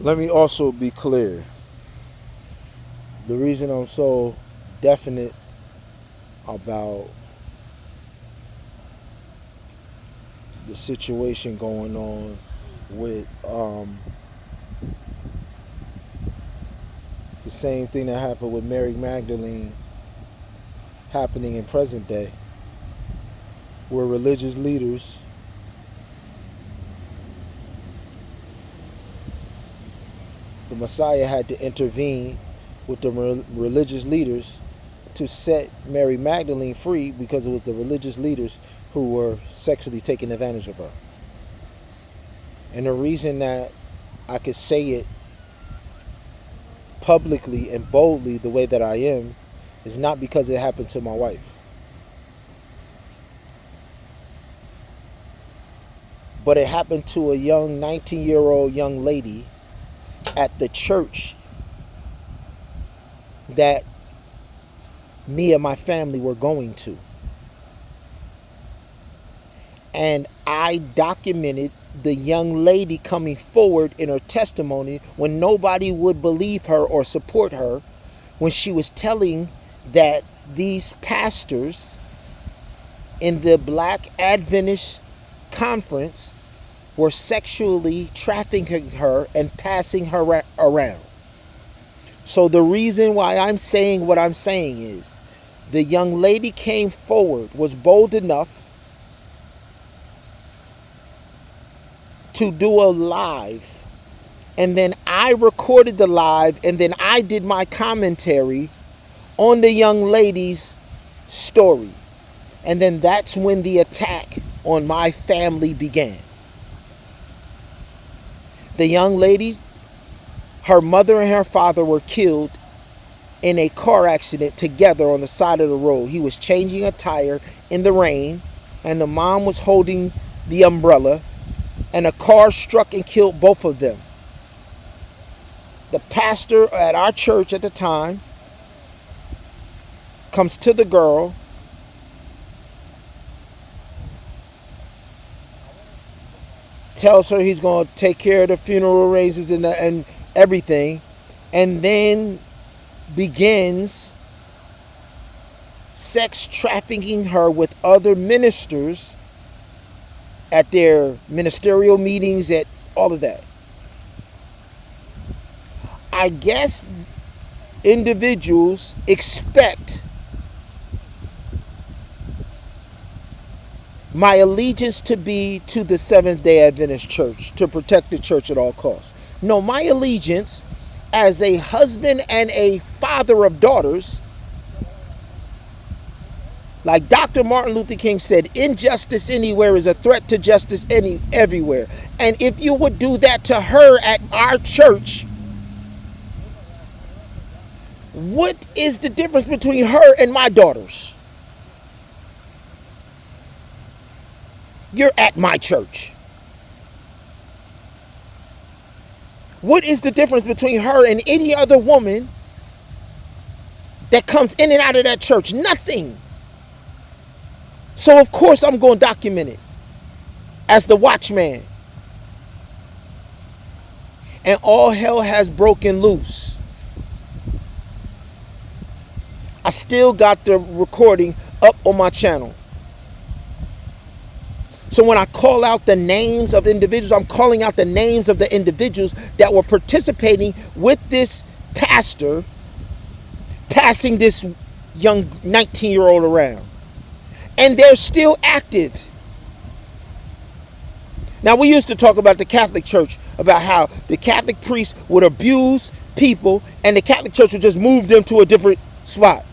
Let me also be clear. The reason I'm so definite about the situation going on with the same thing that happened with Mary Magdalene happening in present day, where religious leaders the Messiah had to intervene with the religious leaders to set Mary Magdalene free because it was the religious leaders who were sexually taking advantage of her. And the reason that I could say it publicly and boldly the way that I am is not because it happened to my wife, but it happened to a young 19-year-old young lady at the church that me and my family were going to. And I documented the young lady coming forward in her testimony when nobody would believe her or support her, when she was telling that these pastors in the Black Adventist conference were sexually trafficking her and passing her around. So the reason why I'm saying what I'm saying is the young lady came forward, was bold enough to do a live, and then I recorded the live, and then I did my commentary on the young lady's story. And then that's when the attack on my family began. The young lady, her mother and her father were killed in a car accident together on the side of the road. He was changing a tire in the rain, and the mom was holding the umbrella, and a car struck and killed both of them. The pastor at our church at the time comes to the girl, tells her he's going to take care of the funeral arrangements and everything, and then begins sex trafficking her with other ministers at their ministerial meetings, at all of that. I guess individuals expect my allegiance to be to the Seventh-day Adventist Church, to protect the church at all costs. No, my allegiance as a husband and a father of daughters, like Dr. Martin Luther King said, injustice anywhere is a threat to justice everywhere. And if you would do that to her at our church, what is the difference between her and my daughters? You're at my church. What is the difference between her and any other woman that comes in and out of that church? Nothing. So of course I'm going to document it as the watchman. And all hell has broken loose. I still got the recording up on my channel. So when I call out the names of individuals, I'm calling out the names of the individuals that were participating with this pastor, passing this young 19-year-old around. And they're still active. Now, we used to talk about the Catholic Church, about how the Catholic priests would abuse people and the Catholic Church would just move them to a different spot.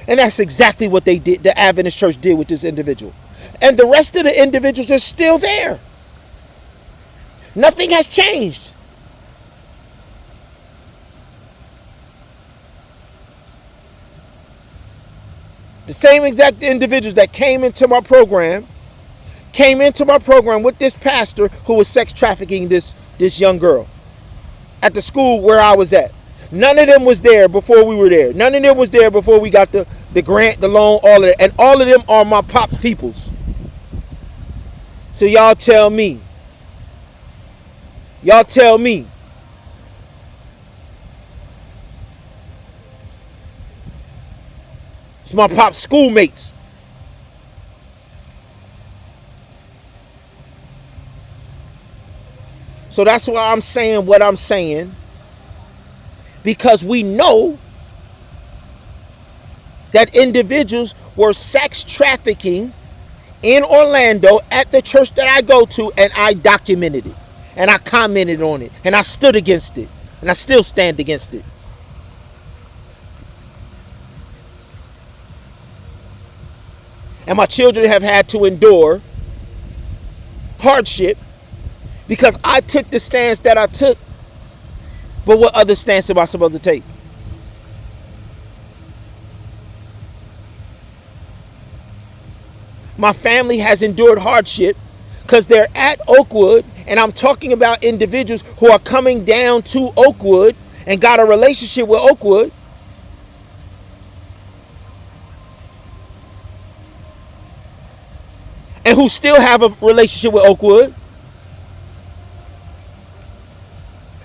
And that's exactly what they did, the Adventist Church did with this individual. And the rest of the individuals are still there. Nothing has changed. The same exact individuals that came into my program with this pastor who was sex trafficking this young girl at the school where I was at. None of them was there before we were there. None of them was there before we got the grant, the loan, all of that. And all of them are my pops' peoples. So y'all tell me It's my pop's schoolmates. So that's why I'm saying what I'm saying. Because we know that individuals were sex trafficking in Orlando at the church that I go to, and I documented it. And I commented on it. And I stood against it. And I still stand against it. And my children have had to endure hardship because I took the stance that I took. But what other stance am I supposed to take? My family has endured hardship because they're at Oakwood, and I'm talking about individuals who are coming down to Oakwood and got a relationship with Oakwood. And who still have a relationship with Oakwood.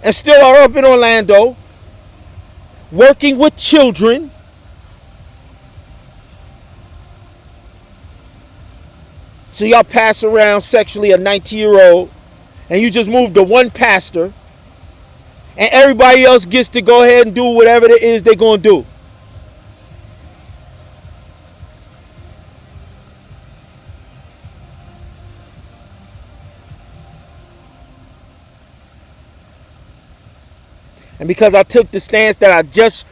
And still are up in Orlando working with children. So y'all pass around sexually a 19-year-old and you just move to one pastor and everybody else gets to go ahead and do whatever it is they're going to do. And because I took the stance that I just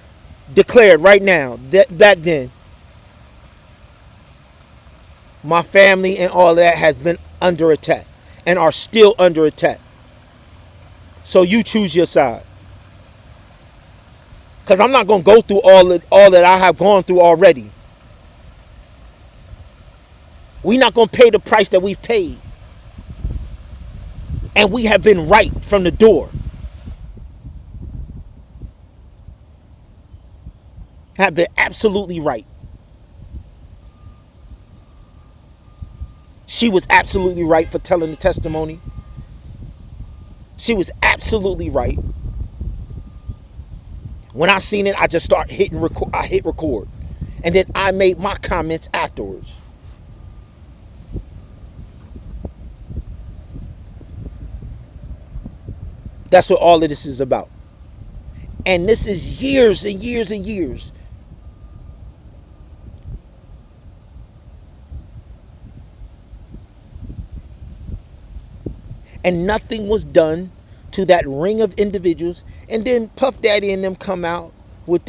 declared right now, that back then, my family and all of that has been under attack and are still under attack. So you choose your side. Because I'm not going to go through all that I have gone through already. We're not going to pay the price that we've paid. And we have been right from the door. Have been absolutely right. She was absolutely right for telling the testimony. She was absolutely right. When I seen it, I just start hitting record. I hit record. And then I made my comments afterwards. That's what all of this is about. And this is years and years and years. And nothing was done to that ring of individuals. And then Puff Daddy and them come out with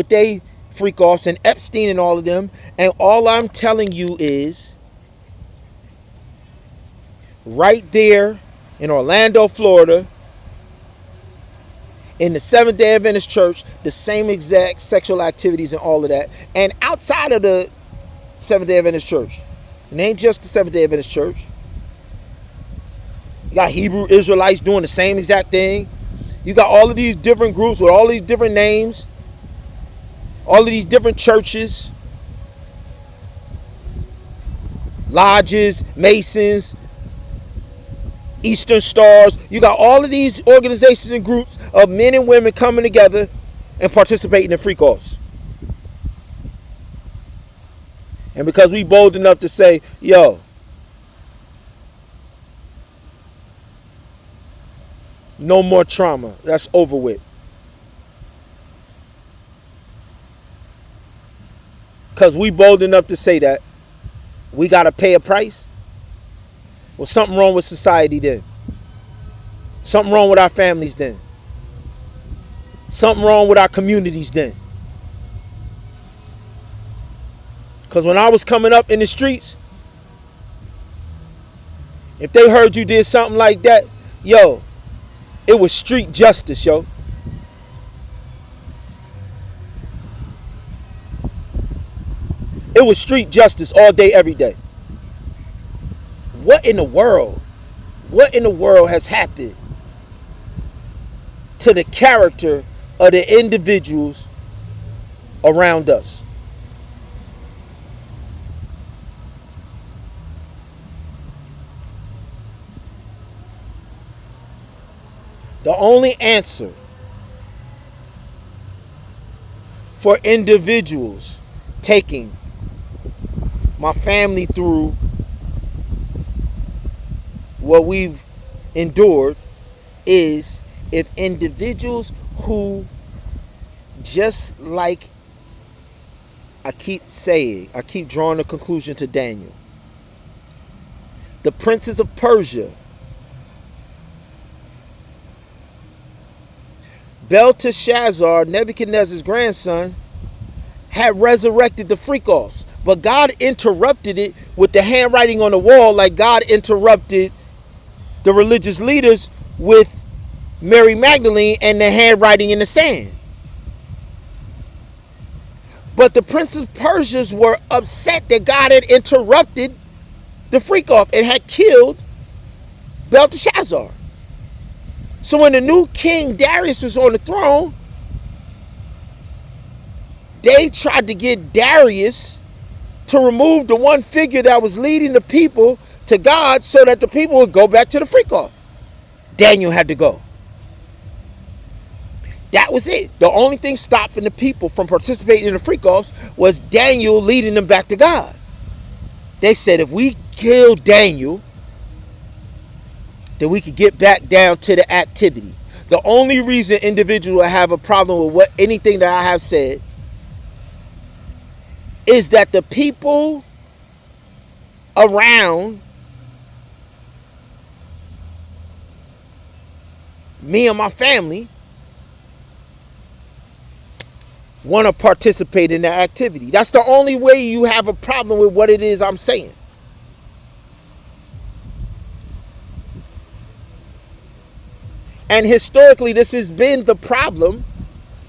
they freak offs and Epstein and all of them. And all I'm telling you is, right there in Orlando, Florida, in the Seventh-day Adventist Church, the same exact sexual activities and all of that. And outside of the Seventh-day Adventist Church, it ain't just the Seventh-day Adventist Church. You got Hebrew Israelites doing the same exact thing. You got all of these different groups with all these different names. All of these different churches. Lodges, Masons, Eastern Stars. You got all of these organizations and groups of men and women coming together and participating in freak-offs. And because we bold enough to say, yo, no more trauma. That's over with. Because we bold enough to say that, we got to pay a price. Well, something wrong with society then. Something wrong with our families then. Something wrong with our communities then. Because when I was coming up in the streets, if they heard you did something like that, yo, it was street justice, yo. It was street justice all day, every day. What in the world? What in the world has happened to the character of the individuals around us? The only answer for individuals taking my family through what we've endured is if individuals who, just like I keep drawing a conclusion to Daniel, the princes of Persia, Belteshazzar, Nebuchadnezzar's grandson, had resurrected the freak-offs, but God interrupted it with the handwriting on the wall, like God interrupted the religious leaders with Mary Magdalene and the handwriting in the sand. But the princes of Persia were upset that God had interrupted the freak-off and had killed Belteshazzar. So when the new king Darius was on the throne, they tried to get Darius to remove the one figure that was leading the people to God so that the people would go back to the freak-off. Daniel had to go. That was it. The only thing stopping the people from participating in the freak-offs was Daniel leading them back to God. They said if we kill Daniel, then we could get back down to the activity. The only reason individuals will have a problem with anything that I have said is that the people around me and my family want to participate in that activity. That's the only way you have a problem with what it is I'm saying. And historically, this has been the problem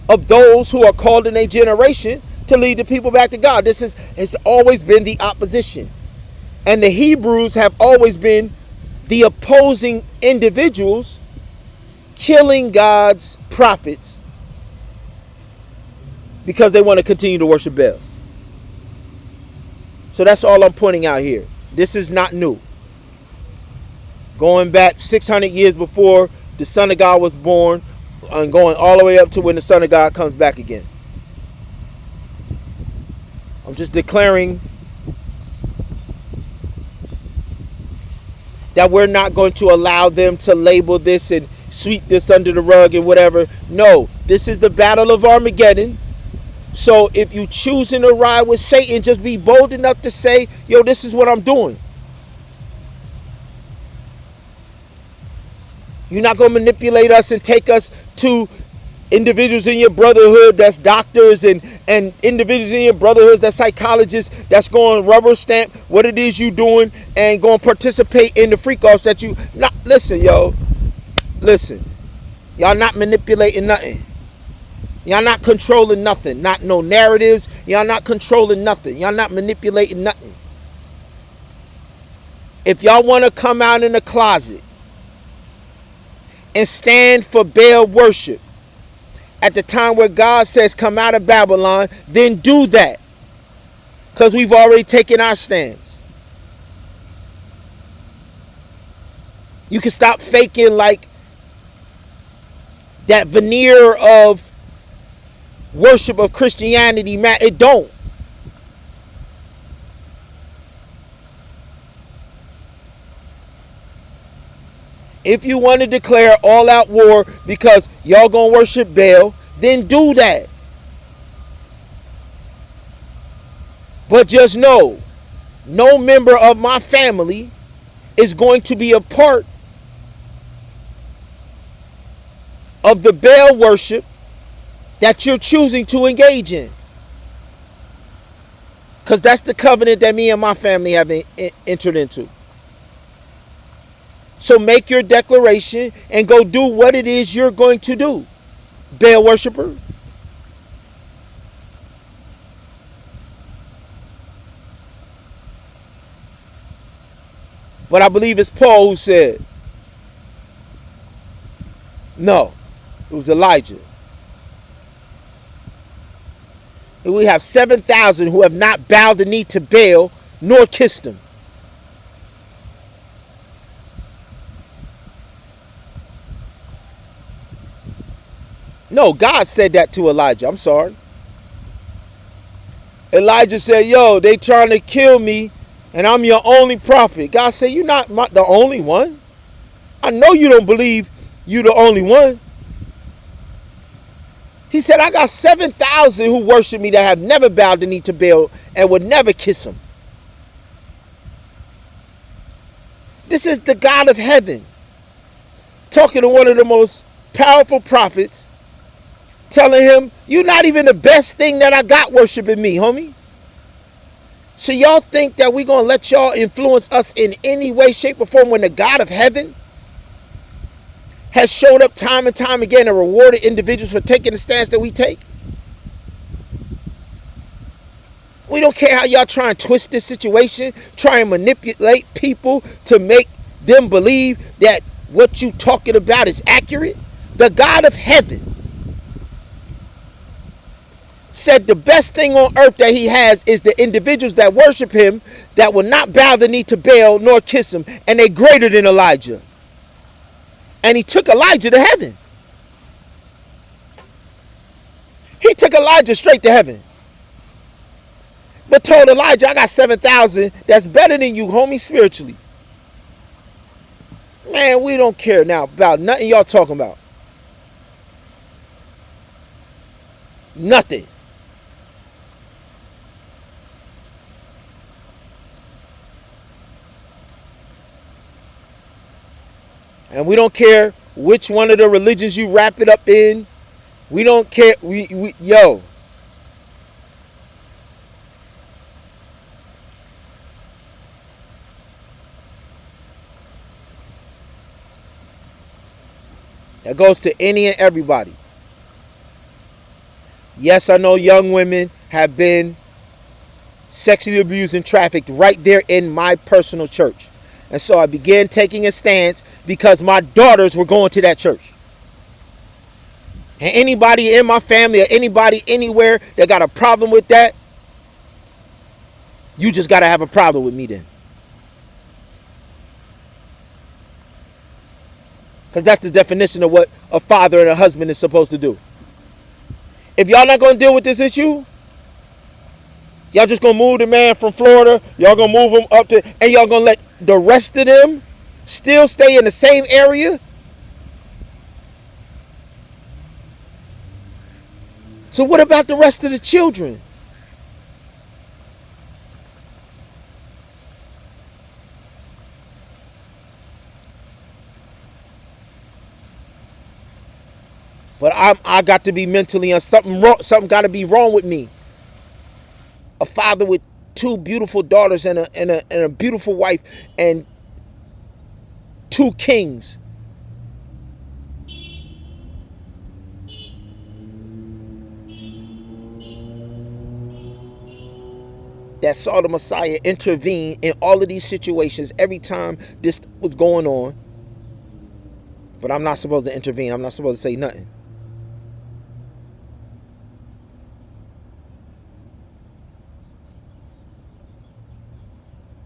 of those who are called in a generation to lead the people back to God. This has always been the opposition. And the Hebrews have always been the opposing individuals killing God's prophets because they want to continue to worship Baal. So that's all I'm pointing out here. This is not new. Going back 600 years before the Son of God was born and going all the way up to when the Son of God comes back again. I'm just declaring that we're not going to allow them to label this and sweep this under the rug and whatever. No, this is the battle of Armageddon. So if you choosing to ride with Satan, just be bold enough to say, yo, this is what I'm doing. You're not going to manipulate us and take us to individuals in your brotherhood that's doctors and individuals in your brotherhoods that's psychologists that's going to rubber stamp what it is you doing and going to participate in the freak-offs that you... Not, listen, yo. Listen. Y'all not manipulating nothing. Y'all not controlling nothing. Not no narratives. Y'all not controlling nothing. Y'all not manipulating nothing. If y'all want to come out in the closet and stand for Baal worship at the time where God says come out of Babylon, then do that. Because we've already taken our stance. You can stop faking like that veneer of worship of Christianity, man. It don't. If you want to declare all-out war because y'all gonna worship Baal, then do that. But just know, no member of my family is going to be a part of the Baal worship that you're choosing to engage in. Because that's the covenant that me and my family have entered into. So make your declaration and go do what it is you're going to do, Baal worshiper. But I believe it's Paul who said, no, it was Elijah. And we have 7,000 who have not bowed the knee to Baal nor kissed him. No, God said that to Elijah. I'm sorry. Elijah said, yo, they trying to kill me and I'm your only prophet. God said, you're not the only one. I know you don't believe you the only one. He said, I got 7,000 who worship me that have never bowed the knee to Baal and would never kiss him. This is the God of heaven talking to one of the most powerful prophets, telling him, you're not even the best thing that I got worshiping me, homie. So y'all think that we're going to let y'all influence us in any way, shape, or form when the God of heaven has showed up time and time again and rewarded individuals for taking the stance that we take? We don't care how y'all try and twist this situation, try and manipulate people to make them believe that what you talking about is accurate. The God of heaven said the best thing on earth that he has is the individuals that worship him that will not bow the knee to Baal nor kiss him, and they greater than Elijah. And he took Elijah to heaven. He took Elijah straight to heaven. But told Elijah, I got 7,000 that's better than you, homie, spiritually. Man, we don't care now about nothing y'all talking about. Nothing. And we don't care which one of the religions you wrap it up in. We don't care. Yo. That goes to any and everybody. Yes, I know young women have been sexually abused and trafficked right there in my personal church. And so I began taking a stance because my daughters were going to that church. And anybody in my family or anybody anywhere that got a problem with that, you just got to have a problem with me then. Because that's the definition of what a father and a husband is supposed to do. If y'all not going to deal with this issue, y'all just going to move the man from Florida, y'all going to move him up to, and y'all going to let the rest of them still stay in the same area? So what about the rest of the children? But I got to be mentally something wrong. Something got to be wrong with me. A father with two beautiful daughters and a beautiful wife and two kings. That saw the Messiah intervene in all of these situations every time this was going on. But I'm not supposed to intervene. I'm not supposed to say nothing.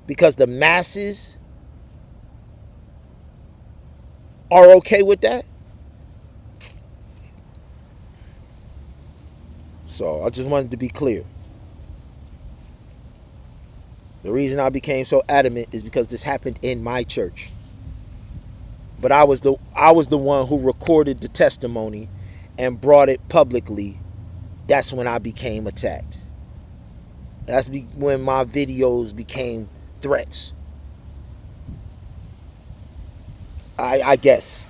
Because the masses are okay with that. So I just wanted to be clear. The reason I became so adamant is because this happened in my church. But I was the one who recorded the testimony and brought it publicly. That's when I became attacked. That's when my videos became threats. I guess.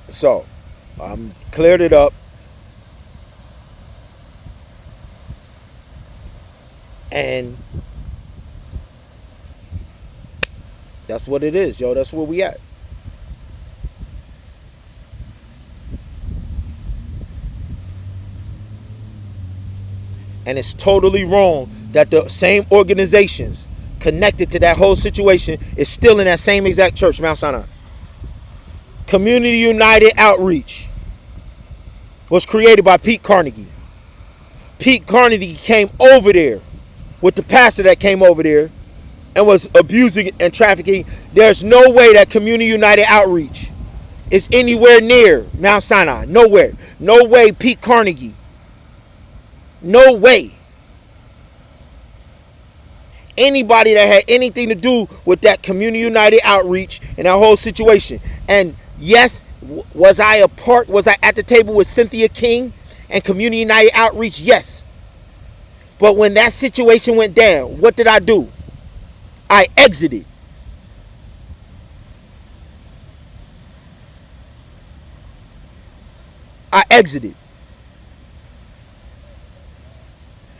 So, cleared it up. And that's what it is, yo. That's where we at. And it's totally wrong that the same organizations connected to that whole situation is still in that same exact church, Mount Sinai. Community United Outreach was created by Pete Carnegie. Pete Carnegie came over there with the pastor that came over there and was abusing and trafficking. There's no way that Community United Outreach is anywhere near Mount Sinai. Nowhere. No way, Pete Carnegie. No way. Anybody that had anything to do with that Community United outreach and that whole situation. And yes, was I at the table with Cynthia King and Community United outreach? Yes. But when that situation went down, what did I do? I exited. I exited.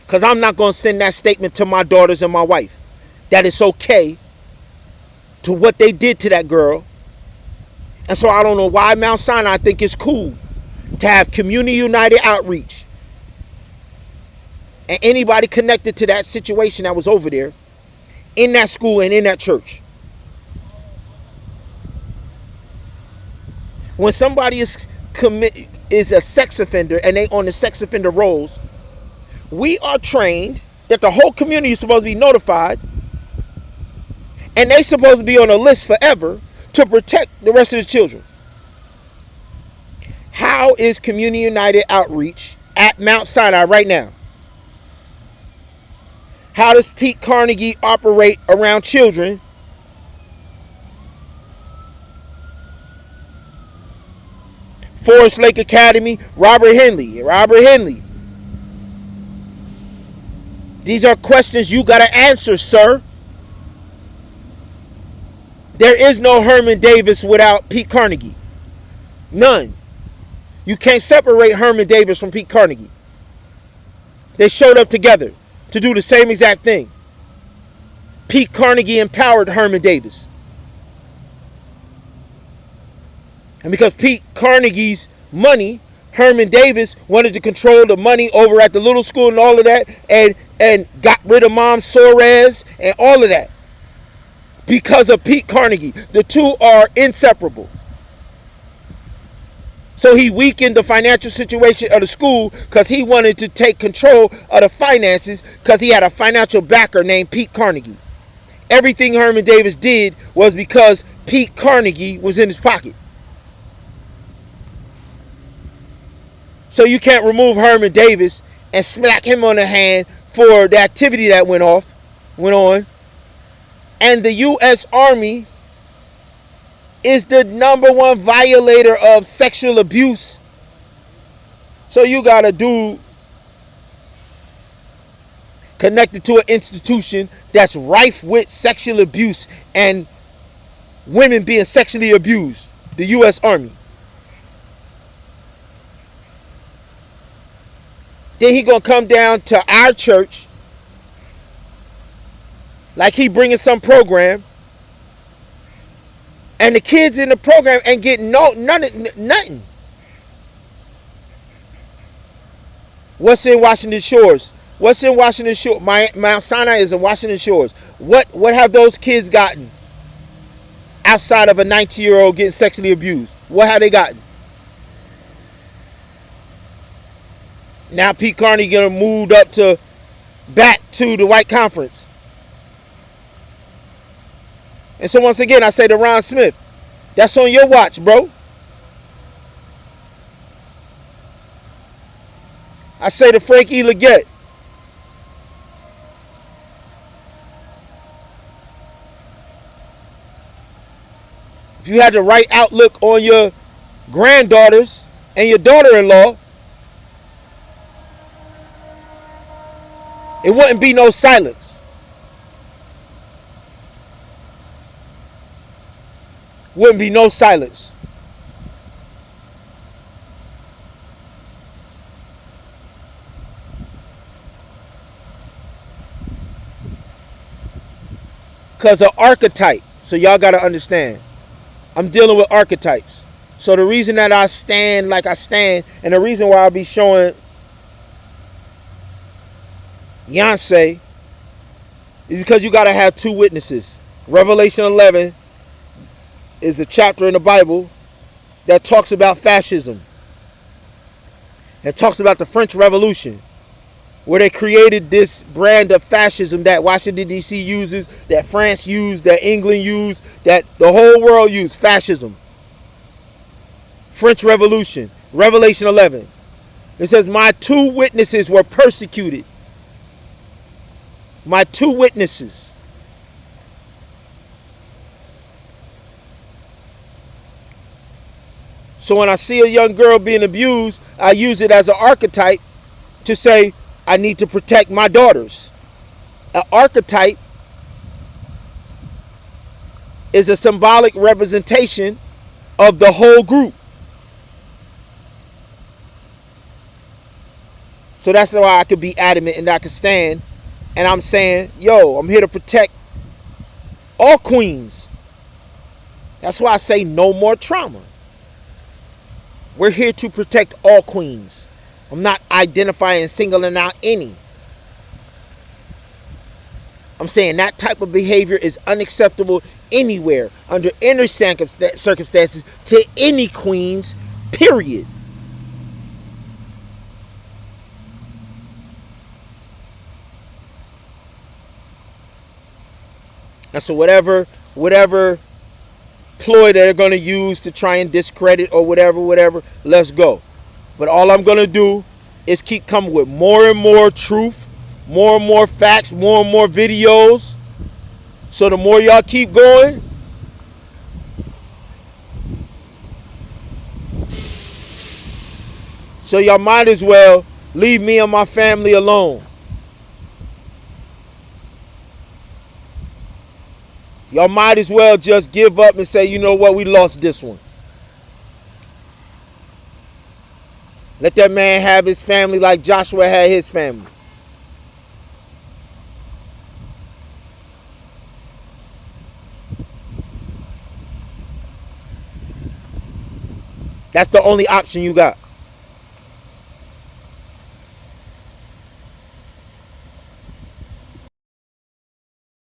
Because I'm not going to send that statement to my daughters and my wife that it's okay to what they did to that girl. And so I don't know why Mount Sinai, I think it's cool to have Community United outreach. And anybody connected to that situation that was over there, in that school and in that church. When somebody is a sex offender and they on the sex offender rolls, we are trained that the whole community is supposed to be notified and they supposed to be on a list forever to protect the rest of the children. How is Community United outreach at Mount Sinai right now? How does Pete Carnegie operate around children? Forest Lake Academy, Robert Henley. These are questions you got to answer, sir. There is no Herman Davis without Pete Carnegie. None. You can't separate Herman Davis from Pete Carnegie. They showed up together to do the same exact thing. Pete Carnegie empowered Herman Davis. And because Pete Carnegie's money, Herman Davis wanted to control the money over at the little school and all of that, and got rid of Mom Soares and all of that. Because of Pete Carnegie. The two are inseparable. So he weakened the financial situation of the school because he wanted to take control of the finances because he had a financial backer named Pete Carnegie. Everything Herman Davis did was because Pete Carnegie was in his pocket. So you can't remove Herman Davis and smack him on the hand for the activity that went on. And the U.S. Army is the number one violator of sexual abuse. So you got a dude connected to an institution that's rife with sexual abuse and women being sexually abused. The U.S. Army. Then he gonna come down to our church like he bringing some program, and the kids in the program ain't getting nothing. What's in Washington Shores? What's in Washington Shores? Mount Sinai is in Washington Shores. What have those kids gotten outside of a 19-year-old getting sexually abused? What have they gotten? Now Pete Carnegie gonna move up back to the white conference. And so once again, I say to Ron Smith, that's on your watch, bro. I say to Frank E. Leggett, if you had the right outlook on your granddaughters and your daughter-in-law, it wouldn't be no silence. Wouldn't be no silence. Because of archetype. So y'all got to understand. I'm dealing with archetypes. So the reason that I stand like I stand, and the reason why I'll be showing Beyonce, is because you got to have two witnesses. Revelation 11 is a chapter in the Bible that talks about fascism. It talks about the French Revolution, where they created this brand of fascism that Washington, D.C. uses, that France used, that England used, that the whole world used, fascism. French Revolution, Revelation 11. It says, my two witnesses were persecuted. My two witnesses. So when I see a young girl being abused, I use it as an archetype to say, I need to protect my daughters. An archetype is a symbolic representation of the whole group. So that's why I could be adamant and I could stand. And I'm saying, yo, I'm here to protect all queens. That's why I say no more trauma. We're here to protect all queens. I'm not identifying and singling out any. I'm saying that type of behavior is unacceptable anywhere, under any circumstances, to any queens, period. And so whatever ploy they're going to use to try and discredit or whatever, let's go. But all I'm going to do is keep coming with more and more truth, more and more facts, more and more videos. So the more y'all keep going, so y'all might as well leave me and my family alone. Y'all might as well just give up and say, you know what, we lost this one. Let that man have his family like Joshua had his family. That's the only option you got.